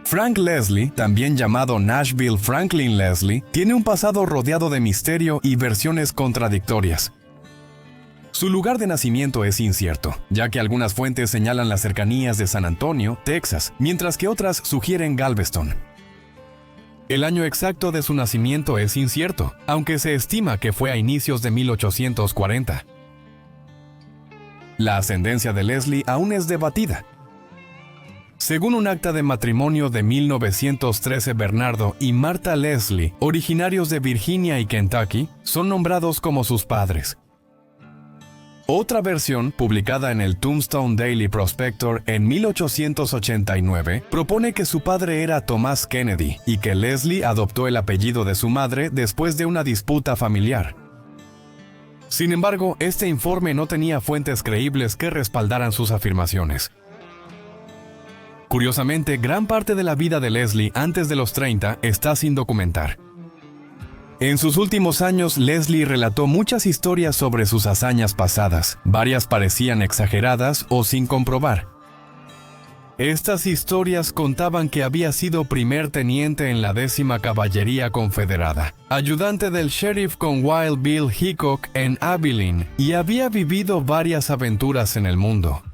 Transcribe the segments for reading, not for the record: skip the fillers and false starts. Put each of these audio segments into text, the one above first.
Frank Leslie, también llamado Nashville Franklin Leslie, tiene un pasado rodeado de misterio y versiones contradictorias. Su lugar de nacimiento es incierto, ya que algunas fuentes señalan las cercanías de San Antonio, Texas, mientras que otras sugieren Galveston. El año exacto de su nacimiento es incierto, aunque se estima que fue a inicios de 1840. La ascendencia de Leslie aún es debatida. Según un acta de matrimonio de 1913, Bernardo y Martha Leslie, originarios de Virginia y Kentucky, son nombrados como sus padres. Otra versión, publicada en el Tombstone Daily Prospector en 1889, propone que su padre era Thomas Kennedy y que Leslie adoptó el apellido de su madre después de una disputa familiar. Sin embargo, este informe no tenía fuentes creíbles que respaldaran sus afirmaciones. Curiosamente, gran parte de la vida de Leslie antes de los 30 está sin documentar. En sus últimos años, Leslie relató muchas historias sobre sus hazañas pasadas. Varias parecían exageradas o sin comprobar. Estas historias contaban que había sido primer teniente en la 10ª Caballería Confederada, ayudante del sheriff con Wild Bill Hickok en Abilene, y había vivido varias aventuras en el mundo.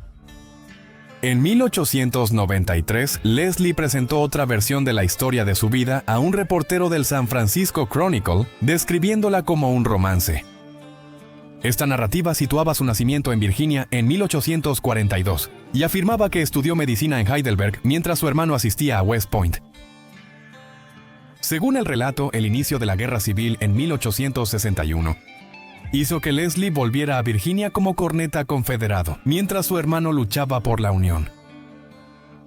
En 1893, Leslie presentó otra versión de la historia de su vida a un reportero del San Francisco Chronicle, describiéndola como un romance. Esta narrativa situaba su nacimiento en Virginia en 1842 y afirmaba que estudió medicina en Heidelberg mientras su hermano asistía a West Point. Según el relato, el inicio de la Guerra Civil en 1861 hizo que Leslie volviera a Virginia como corneta confederado, mientras su hermano luchaba por la Unión.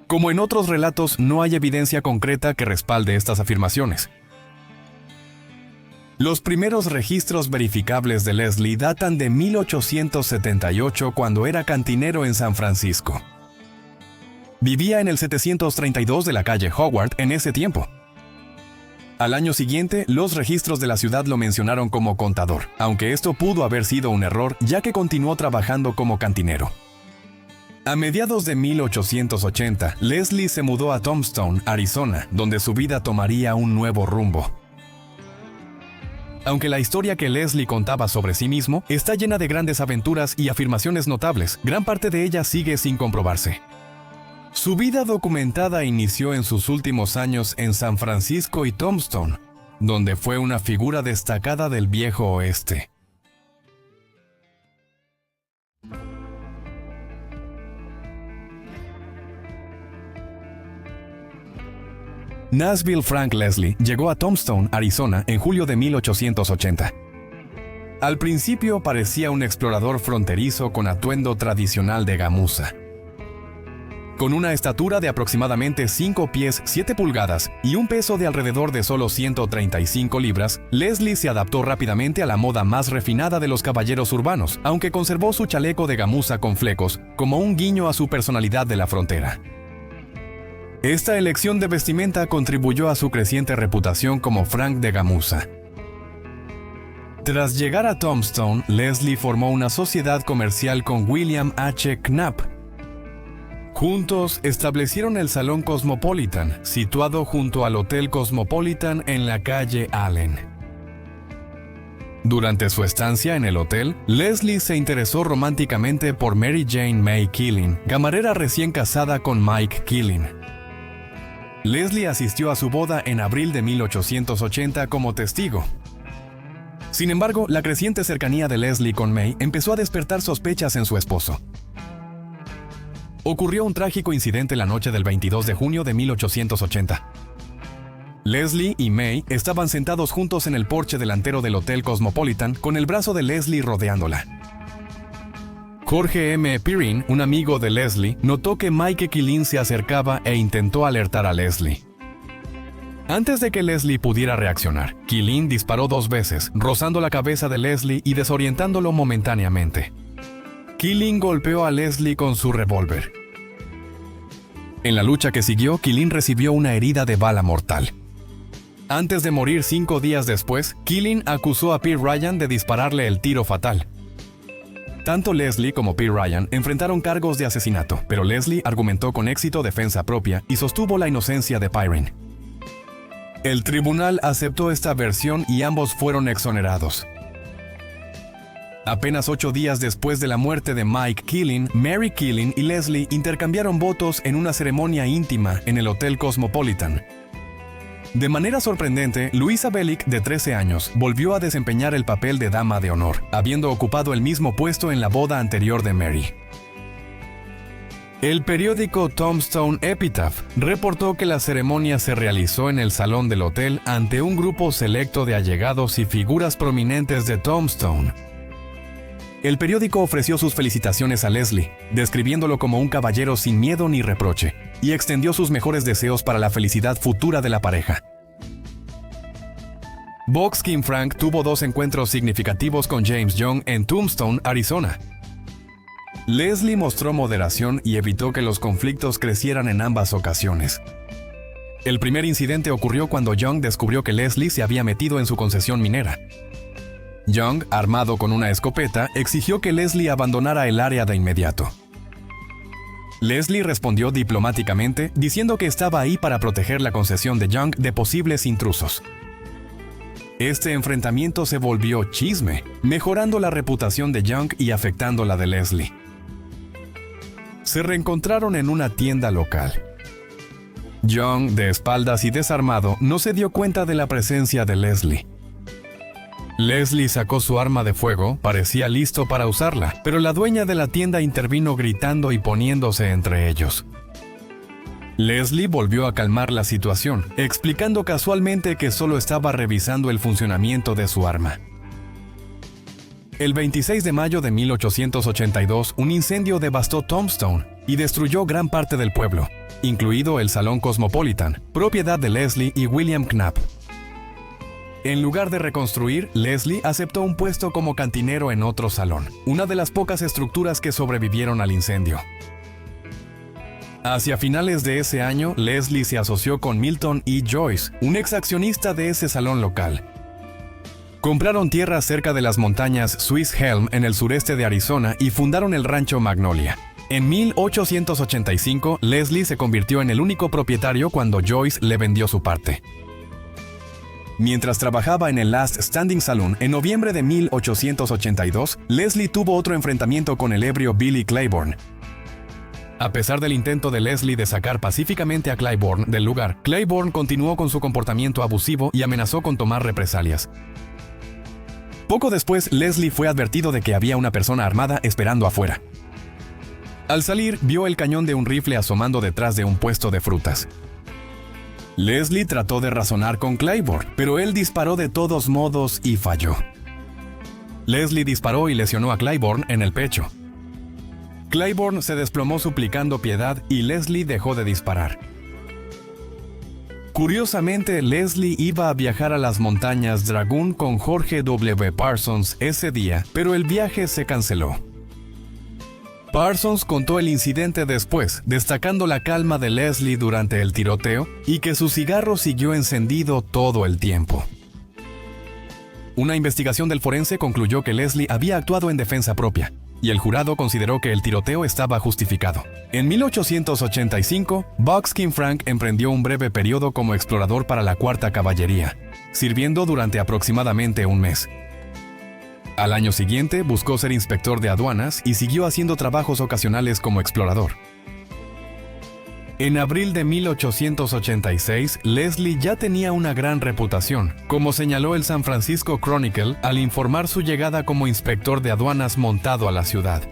Como en otros relatos, no hay evidencia concreta que respalde estas afirmaciones. Los primeros registros verificables de Leslie datan de 1878, cuando era cantinero en San Francisco. Vivía en el 732 de la calle Howard en ese tiempo. Al año siguiente, los registros de la ciudad lo mencionaron como contador, aunque esto pudo haber sido un error, ya que continuó trabajando como cantinero. A mediados de 1880, Leslie se mudó a Tombstone, Arizona, donde su vida tomaría un nuevo rumbo. Aunque la historia que Leslie contaba sobre sí mismo está llena de grandes aventuras y afirmaciones notables, gran parte de ella sigue sin comprobarse. Su vida documentada inició en sus últimos años en San Francisco y Tombstone, donde fue una figura destacada del Viejo Oeste. Nashville Frank Leslie llegó a Tombstone, Arizona, en julio de 1880. Al principio parecía un explorador fronterizo con atuendo tradicional de gamuza. Con una estatura de aproximadamente 5 pies 7 pulgadas y un peso de alrededor de solo 135 libras, Leslie se adaptó rápidamente a la moda más refinada de los caballeros urbanos, aunque conservó su chaleco de gamuza con flecos como un guiño a su personalidad de la frontera. Esta elección de vestimenta contribuyó a su creciente reputación como Frank de Gamuza. Tras llegar a Tombstone, Leslie formó una sociedad comercial con William H. Knapp. Juntos establecieron el Salón Cosmopolitan, situado junto al Hotel Cosmopolitan en la calle Allen. Durante su estancia en el hotel, Leslie se interesó románticamente por Mary Jane May Keeling, camarera recién casada con Mike Keeling. Leslie asistió a su boda en abril de 1880 como testigo. Sin embargo, la creciente cercanía de Leslie con May empezó a despertar sospechas en su esposo. Ocurrió un trágico incidente la noche del 22 de junio de 1880. Leslie y May estaban sentados juntos en el porche delantero del Hotel Cosmopolitan, con el brazo de Leslie rodeándola. Jorge M. Perrin, un amigo de Leslie, notó que Mike Keeling se acercaba e intentó alertar a Leslie. Antes de que Leslie pudiera reaccionar, Keeling disparó 2 veces, rozando la cabeza de Leslie y desorientándolo momentáneamente. Keeling golpeó a Leslie con su revólver. En la lucha que siguió, Keeling recibió una herida de bala mortal. Antes de morir 5 días después, Keeling acusó a Pete Ryan de dispararle el tiro fatal. Tanto Leslie como P. Ryan enfrentaron cargos de asesinato, pero Leslie argumentó con éxito defensa propia y sostuvo la inocencia de Pirene. El tribunal aceptó esta versión y ambos fueron exonerados. Apenas 8 días después de la muerte de Mike Keeling, Mary Keeling y Leslie intercambiaron votos en una ceremonia íntima en el Hotel Cosmopolitan. De manera sorprendente, Louisa Bellick, de 13 años, volvió a desempeñar el papel de dama de honor, habiendo ocupado el mismo puesto en la boda anterior de Mary. El periódico Tombstone Epitaph reportó que la ceremonia se realizó en el salón del hotel ante un grupo selecto de allegados y figuras prominentes de Tombstone. El periódico ofreció sus felicitaciones a Leslie, describiéndolo como un caballero sin miedo ni reproche, y extendió sus mejores deseos para la felicidad futura de la pareja. Box King Frank tuvo 2 encuentros significativos con James Young en Tombstone, Arizona. Leslie mostró moderación y evitó que los conflictos crecieran en ambas ocasiones. El primer incidente ocurrió cuando Young descubrió que Leslie se había metido en su concesión minera. Young, armado con una escopeta, exigió que Leslie abandonara el área de inmediato. Leslie respondió diplomáticamente, diciendo que estaba ahí para proteger la concesión de Young de posibles intrusos. Este enfrentamiento se volvió chisme, mejorando la reputación de Young y afectando la de Leslie. Se reencontraron en una tienda local. Young, de espaldas y desarmado, no se dio cuenta de la presencia de Leslie. Leslie sacó su arma de fuego, parecía listo para usarla, pero la dueña de la tienda intervino gritando y poniéndose entre ellos. Leslie volvió a calmar la situación, explicando casualmente que solo estaba revisando el funcionamiento de su arma. El 26 de mayo de 1882, un incendio devastó Tombstone y destruyó gran parte del pueblo, incluido el Salón Cosmopolitan, propiedad de Leslie y William Knapp. En lugar de reconstruir, Leslie aceptó un puesto como cantinero en otro salón, una de las pocas estructuras que sobrevivieron al incendio. Hacia finales de ese año, Leslie se asoció con Milton E. Joyce, un exaccionista de ese salón local. Compraron tierras cerca de las montañas Swiss Helm en el sureste de Arizona y fundaron el rancho Magnolia. En 1885, Leslie se convirtió en el único propietario cuando Joyce le vendió su parte. Mientras trabajaba en el Last Standing Saloon en noviembre de 1882, Leslie tuvo otro enfrentamiento con el ebrio Billy Claiborne. A pesar del intento de Leslie de sacar pacíficamente a Claiborne del lugar, Claiborne continuó con su comportamiento abusivo y amenazó con tomar represalias. Poco después, Leslie fue advertido de que había una persona armada esperando afuera. Al salir, vio el cañón de un rifle asomando detrás de un puesto de frutas. Leslie trató de razonar con Claiborne, pero él disparó de todos modos y falló. Leslie disparó y lesionó a Claiborne en el pecho. Claiborne se desplomó suplicando piedad y Leslie dejó de disparar. Curiosamente, Leslie iba a viajar a las montañas Dragoon con Jorge W. Parsons ese día, pero el viaje se canceló. Parsons contó el incidente después, destacando la calma de Leslie durante el tiroteo y que su cigarro siguió encendido todo el tiempo. Una investigación del forense concluyó que Leslie había actuado en defensa propia, y el jurado consideró que el tiroteo estaba justificado. En 1885, Box King Frank emprendió un breve periodo como explorador para la Cuarta Caballería, sirviendo durante aproximadamente un mes. Al año siguiente, buscó ser inspector de aduanas y siguió haciendo trabajos ocasionales como explorador. En abril de 1886, Leslie ya tenía una gran reputación, como señaló el San Francisco Chronicle al informar su llegada como inspector de aduanas montado a la ciudad.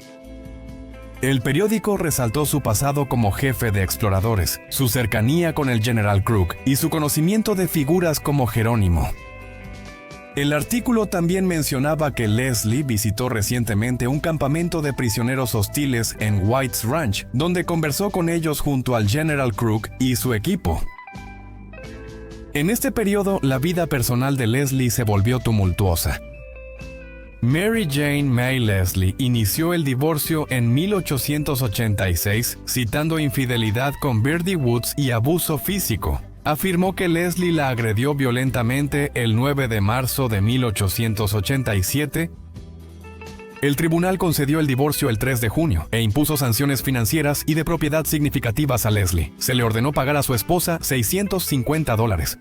El periódico resaltó su pasado como jefe de exploradores, su cercanía con el General Crook y su conocimiento de figuras como Jerónimo. El artículo también mencionaba que Leslie visitó recientemente un campamento de prisioneros hostiles en White's Ranch, donde conversó con ellos junto al General Crook y su equipo. En este periodo, la vida personal de Leslie se volvió tumultuosa. Mary Jane May Leslie inició el divorcio en 1886, citando infidelidad con Birdie Woods y abuso físico. Afirmó que Leslie la agredió violentamente el 9 de marzo de 1887, El tribunal concedió el divorcio el 3 de junio e impuso sanciones financieras y de propiedad significativas a Leslie. Se le ordenó pagar a su esposa $650,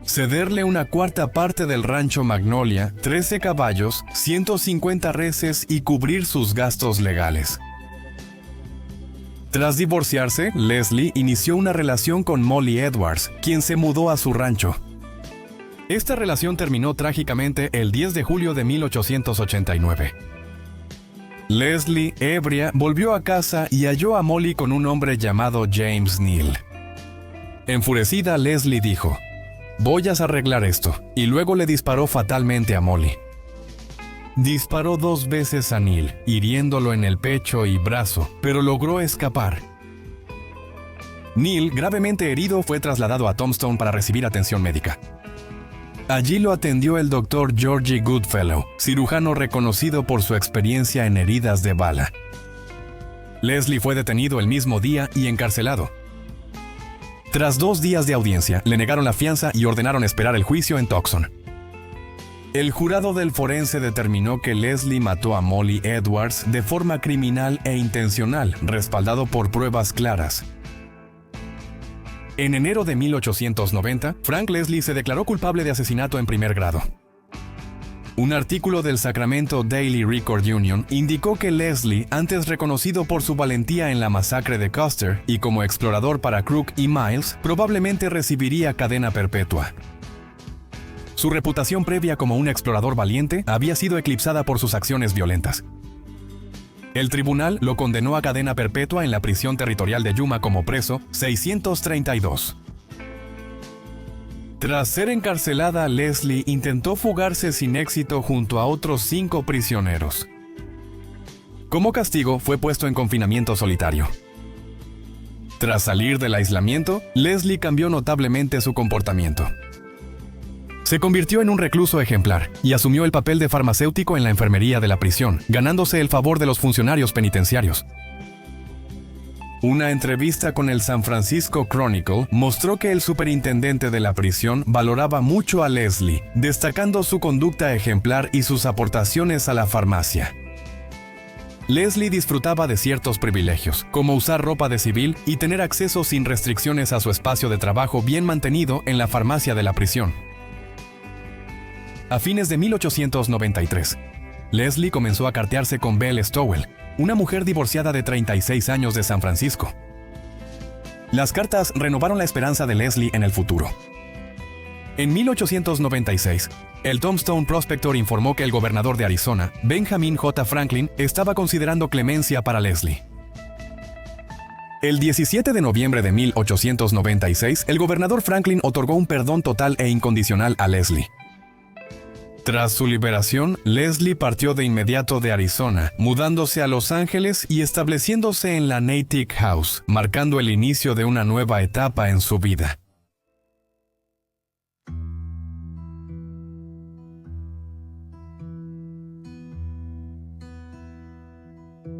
cederle una cuarta parte del rancho Magnolia, 13 caballos, 150 reses y cubrir sus gastos legales. Tras divorciarse, Leslie inició una relación con Molly Edwards, quien se mudó a su rancho. Esta relación terminó trágicamente el 10 de julio de 1889. Leslie, ebria, volvió a casa y halló a Molly con un hombre llamado James Neal. Enfurecida, Leslie dijo: «Voy a arreglar esto», y luego le disparó fatalmente a Molly. Disparó 2 veces a Neal, hiriéndolo en el pecho y brazo, pero logró escapar. Neal, gravemente herido, fue trasladado a Tombstone para recibir atención médica. Allí lo atendió el Dr. Georgie Goodfellow, cirujano reconocido por su experiencia en heridas de bala. Leslie fue detenido el mismo día y encarcelado. Tras 2 días de audiencia, le negaron la fianza y ordenaron esperar el juicio en Tucson. El jurado del forense determinó que Leslie mató a Molly Edwards de forma criminal e intencional, respaldado por pruebas claras. En enero de 1890, Frank Leslie se declaró culpable de asesinato en primer grado. Un artículo del Sacramento Daily Record Union indicó que Leslie, antes reconocido por su valentía en la masacre de Custer y como explorador para Crook y Miles, probablemente recibiría cadena perpetua. Su reputación previa como un explorador valiente había sido eclipsada por sus acciones violentas. El tribunal lo condenó a cadena perpetua en la prisión territorial de Yuma como preso 632. Tras ser encarcelada, Leslie intentó fugarse sin éxito junto a otros 5 prisioneros. Como castigo, fue puesto en confinamiento solitario. Tras salir del aislamiento, Leslie cambió notablemente su comportamiento. Se convirtió en un recluso ejemplar y asumió el papel de farmacéutico en la enfermería de la prisión, ganándose el favor de los funcionarios penitenciarios. Una entrevista con el San Francisco Chronicle mostró que el superintendente de la prisión valoraba mucho a Leslie, destacando su conducta ejemplar y sus aportaciones a la farmacia. Leslie disfrutaba de ciertos privilegios, como usar ropa de civil y tener acceso sin restricciones a su espacio de trabajo bien mantenido en la farmacia de la prisión. A fines de 1893, Leslie comenzó a cartearse con Belle Stowell, una mujer divorciada de 36 años de San Francisco. Las cartas renovaron la esperanza de Leslie en el futuro. En 1896, el Tombstone Prospector informó que el gobernador de Arizona, Benjamin J. Franklin, estaba considerando clemencia para Leslie. El 17 de noviembre de 1896, el gobernador Franklin otorgó un perdón total e incondicional a Leslie. Tras su liberación, Leslie partió de inmediato de Arizona, mudándose a Los Ángeles y estableciéndose en la Natick House, marcando el inicio de una nueva etapa en su vida.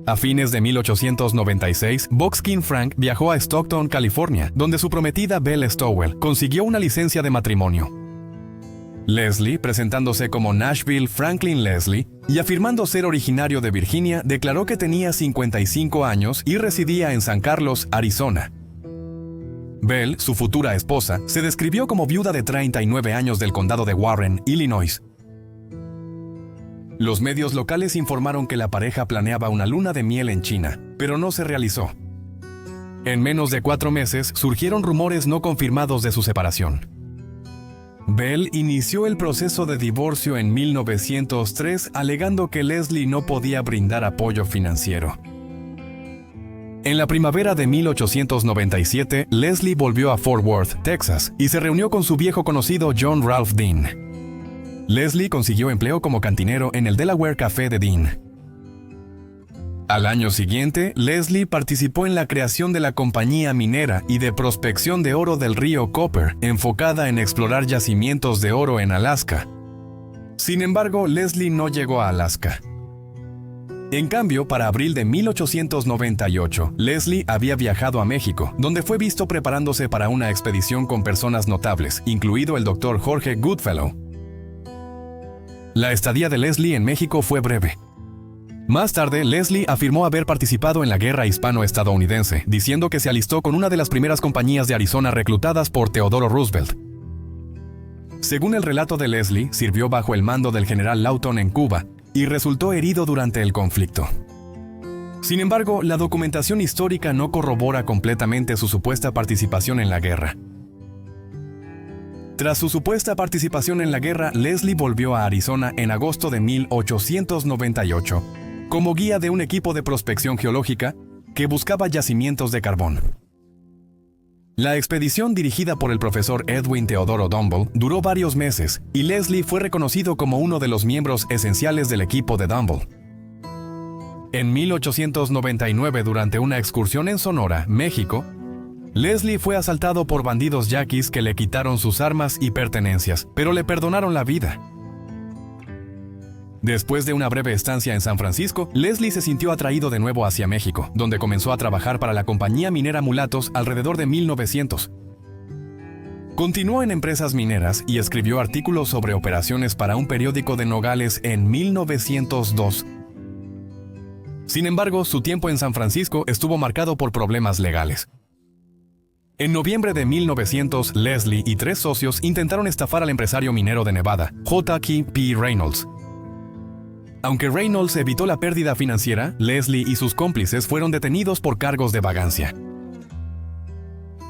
A fines de 1896, Buckskin Frank viajó a Stockton, California, donde su prometida Belle Stowell consiguió una licencia de matrimonio. Leslie, presentándose como Nashville Franklin Leslie y afirmando ser originario de Virginia, declaró que tenía 55 años y residía en San Carlos, Arizona. Belle, su futura esposa, se describió como viuda de 39 años del condado de Warren, Illinois. Los medios locales informaron que la pareja planeaba una luna de miel en China, pero no se realizó. En menos de 4 meses surgieron rumores no confirmados de su separación. Belle inició el proceso de divorcio en 1903 alegando que Leslie no podía brindar apoyo financiero. En la primavera de 1897, Leslie volvió a Fort Worth, Texas, y se reunió con su viejo conocido John Ralph Dean. Leslie consiguió empleo como cantinero en el Delaware Café de Dean. Al año siguiente, Leslie participó en la creación de la compañía minera y de prospección de oro del río Copper, enfocada en explorar yacimientos de oro en Alaska. Sin embargo, Leslie no llegó a Alaska. En cambio, para abril de 1898, Leslie había viajado a México, donde fue visto preparándose para una expedición con personas notables, incluido el Dr. Jorge Goodfellow. La estadía de Leslie en México fue breve. Más tarde, Leslie afirmó haber participado en la guerra hispano-estadounidense, diciendo que se alistó con una de las primeras compañías de Arizona reclutadas por Theodore Roosevelt. Según el relato de Leslie, sirvió bajo el mando del general Lawton en Cuba y resultó herido durante el conflicto. Sin embargo, la documentación histórica no corrobora completamente su supuesta participación en la guerra. Tras su supuesta participación en la guerra, Leslie volvió a Arizona en agosto de 1898, como guía de un equipo de prospección geológica que buscaba yacimientos de carbón. La expedición dirigida por el profesor Edwin Theodore Dumble duró varios meses y Leslie fue reconocido como uno de los miembros esenciales del equipo de Dumble. En 1899, durante una excursión en Sonora, México, Leslie fue asaltado por bandidos yaquis que le quitaron sus armas y pertenencias, pero le perdonaron la vida. Después de una breve estancia en San Francisco, Leslie se sintió atraído de nuevo hacia México, donde comenzó a trabajar para la compañía minera Mulatos alrededor de 1900. Continuó en empresas mineras y escribió artículos sobre operaciones para un periódico de Nogales en 1902. Sin embargo, su tiempo en San Francisco estuvo marcado por problemas legales. En noviembre de 1900, Leslie y 3 socios intentaron estafar al empresario minero de Nevada, J.K.P. Reynolds. Aunque Reynolds evitó la pérdida financiera, Leslie y sus cómplices fueron detenidos por cargos de vagancia.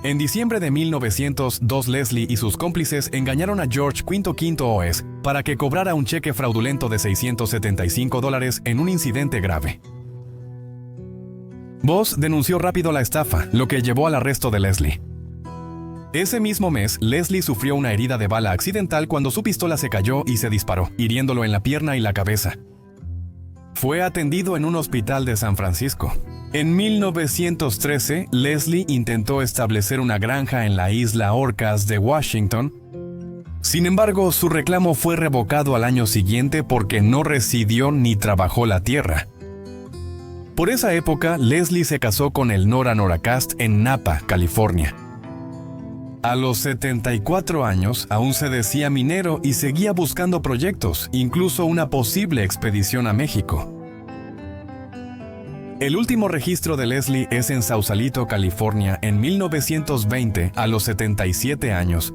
En diciembre de 1902, Leslie y sus cómplices engañaron a George Quinto Oes para que cobrara un cheque fraudulento de $675 en un incidente grave. Voss denunció rápido la estafa, lo que llevó al arresto de Leslie. Ese mismo mes, Leslie sufrió una herida de bala accidental cuando su pistola se cayó y se disparó, hiriéndolo en la pierna y la cabeza. Fue atendido en un hospital de San Francisco. En 1913, Leslie intentó establecer una granja en la isla Orcas de Washington. Sin embargo, su reclamo fue revocado al año siguiente porque no residió ni trabajó la tierra. Por esa época, Leslie se casó con el Nora Noracast en Napa, California. A los 74 años, aún se decía minero y seguía buscando proyectos, incluso una posible expedición a México. El último registro de Leslie es en Sausalito, California, en 1920, a los 77 años.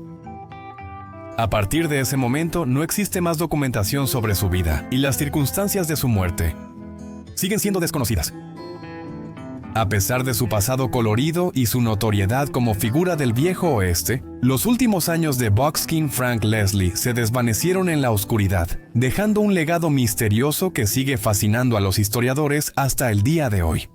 A partir de ese momento, no existe más documentación sobre su vida, y las circunstancias de su muerte siguen siendo desconocidas. A pesar de su pasado colorido y su notoriedad como figura del viejo oeste, los últimos años de Buckskin Frank Leslie se desvanecieron en la oscuridad, dejando un legado misterioso que sigue fascinando a los historiadores hasta el día de hoy.